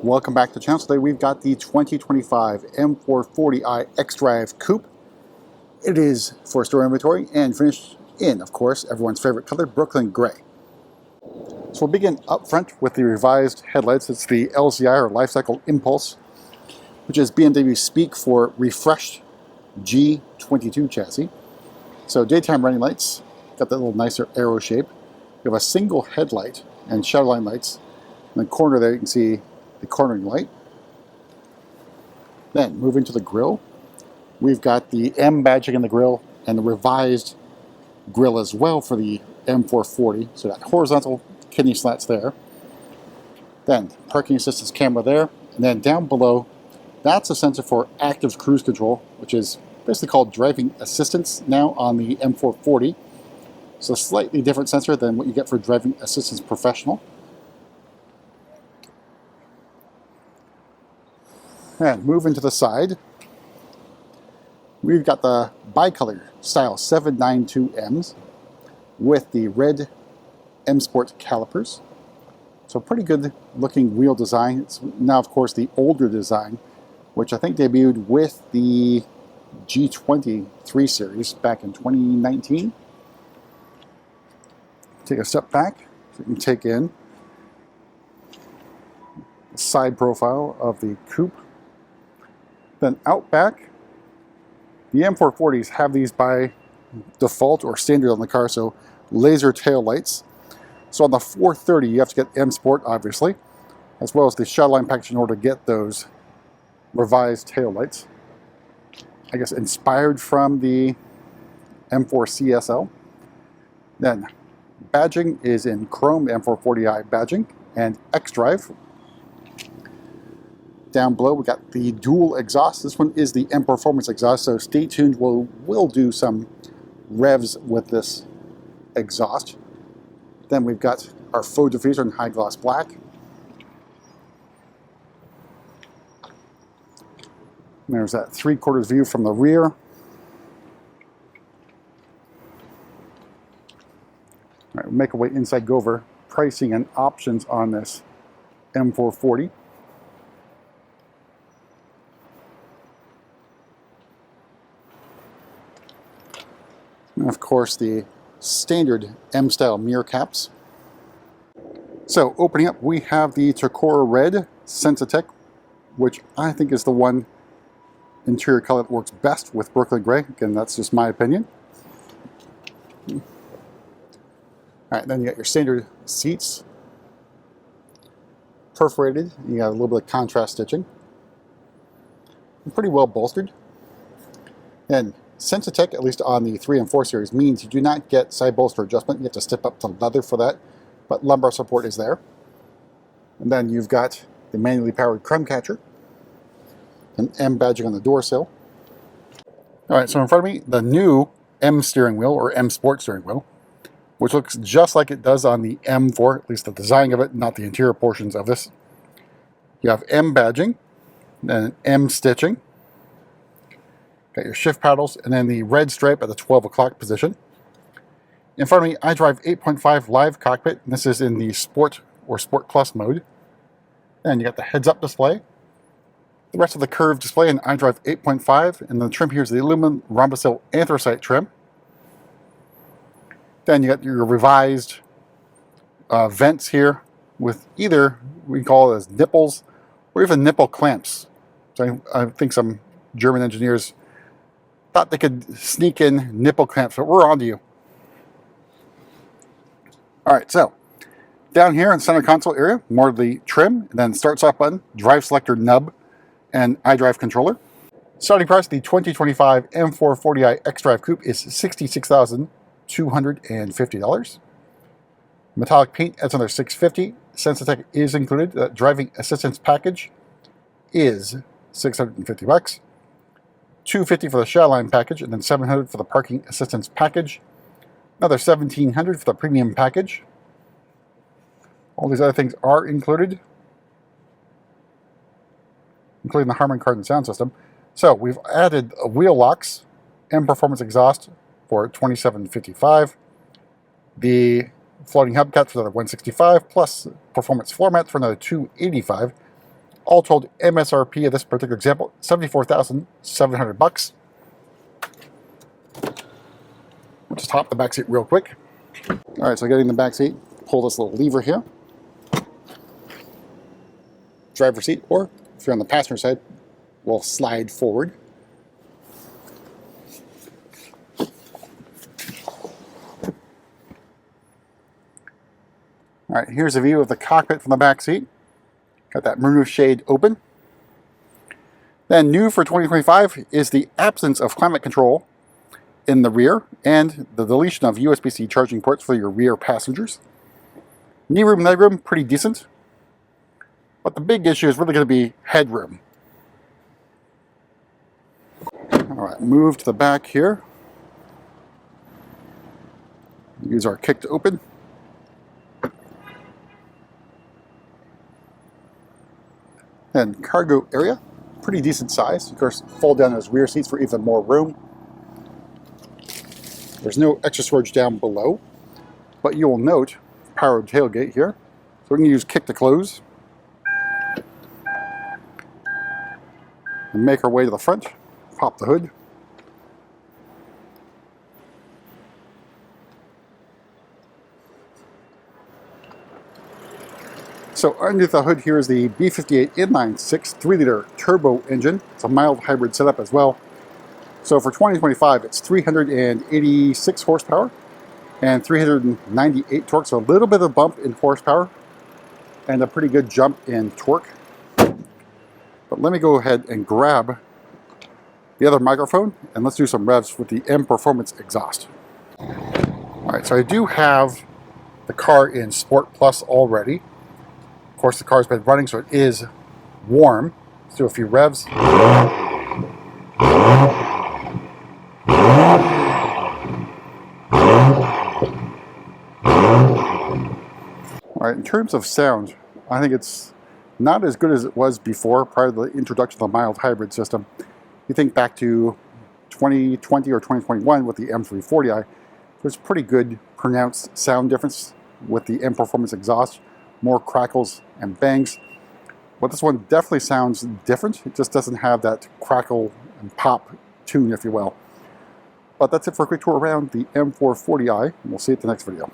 Welcome back to the channel. Today we've got the 2025 M440i xDrive Coupe. It is for store inventory and finished in, of course, everyone's favorite color, Brooklyn Gray. So we'll begin up front with the revised headlights. It's the LCI or Life Cycle Impulse, which is BMW speak for refreshed G22 chassis. So daytime running lights, got that little nicer arrow shape. We have a single headlight and shadow line lights. In the corner there you can see the cornering light. Then moving to the grille, we've got the M badging in the grille and the revised grille as well for the M440. So that horizontal kidney slats there. Then parking assistance camera there, and then down below, that's a sensor for active cruise control, which is basically called driving assistance now on the M440. So a slightly different sensor than what you get for driving assistance professional. And moving to the side, we've got the bicolor style 792Ms with the red M Sport calipers. So pretty good looking wheel design. It's now, of course, the older design, which I think debuted with the G20 3 Series back in 2019. Take a step back so you can take in the side profile of the Coupe. Then out back, the M440s have these by default or standard on the car, so laser tail lights. So on the 430, you have to get M Sport, obviously, as well as the shadow line package in order to get those revised tail lights. I guess inspired from the M4 CSL. Then badging is in chrome, M440i badging, and xDrive. Down below, we got the dual exhaust. This one is the M Performance exhaust, so stay tuned. We'll do some revs with this exhaust. Then we've got our faux diffuser in high gloss black. And there's that 3/4 view from the rear. All right, we'll make our way inside, go over pricing and options on this M440. And of course, the standard M-style mirror caps. So opening up, we have the Turquoise Red Sensatech, which I think is the one interior color that works best with Brooklyn Gray. Again, that's just my opinion. All right, then you got your standard seats, perforated. You got a little bit of contrast stitching, and pretty well bolstered. And Sensatech, at least on the 3 and 4 series, means you do not get side bolster adjustment. You have to step up to leather for that, but lumbar support is there. And then you've got the manually powered crumb catcher, and M badging on the door sill. All right, so in front of me, the new M steering wheel, or M Sport steering wheel, which looks just like it does on the M4, at least the design of it, not the interior portions of this. You have M badging, and M stitching. Got your shift paddles, and then the red stripe at the 12 o'clock position. In front of me, iDrive 8.5 live cockpit. And this is in the Sport or Sport Plus mode. And you got the heads-up display. The rest of the curved display in iDrive 8.5, and the trim here is the aluminum rhombosil anthracite trim. Then you got your revised vents here with either, we call it as nipples, or even nipple clamps. So I think some German engineers thought they could sneak in nipple clamps, but we're on to you. All right, so down here in the center console area, more of the trim, and then start stop button, drive selector nub, and iDrive controller. Starting price, the 2025 M440i xDrive Coupe is $66,250. Metallic paint adds another $650. Sensatech is included. The driving assistance package is $650. $250 for the shadow line package, and then $700 for the parking assistance package. Another $1,700 for the premium package. All these other things are included, including the Harman Kardon sound system. So we've added wheel locks, M Performance exhaust for $27.55. The floating hubcaps for another $165, plus performance floor mats for another $285. All told, MSRP of this particular example, $74,700. We'll just hop the back seat real quick. All right, so getting the back seat, pull this little lever here. Driver's seat, or if you're on the passenger side, will slide forward. All right, here's a view of the cockpit from the back seat. Got that maroon shade open. Then new for 2025 is the absence of climate control in the rear and the deletion of USB-C charging ports for your rear passengers. Knee room, leg room, pretty decent. But the big issue is really going to be headroom. All right, move to the back here. Use our kick to open. And cargo area, pretty decent size. Of course, fold down those rear seats for even more room. There's no extra storage down below, but you will note powered tailgate here. So we can use kick to close and make our way to the front. Pop the hood. So underneath the hood here is the B58 inline-six 3-liter turbo engine. It's a mild hybrid setup as well. So for 2025, it's 386 horsepower and 398 torque. So a little bit of a bump in horsepower and a pretty good jump in torque. But let me go ahead and grab the other microphone and let's do some revs with the M Performance exhaust. All right, so I do have the car in Sport Plus already. Of course, the car's been running, so it is warm. Let's do a few revs. All right, in terms of sound, I think it's not as good as it was before, prior to the introduction of the mild hybrid system. You think back to 2020 or 2021 with the M440i, there's pretty good pronounced sound difference with the M Performance exhaust. More crackles and bangs. But this one definitely sounds different. It just doesn't have that crackle and pop tune, if you will. But that's it for a quick tour around the M440i, and we'll see you at the next video.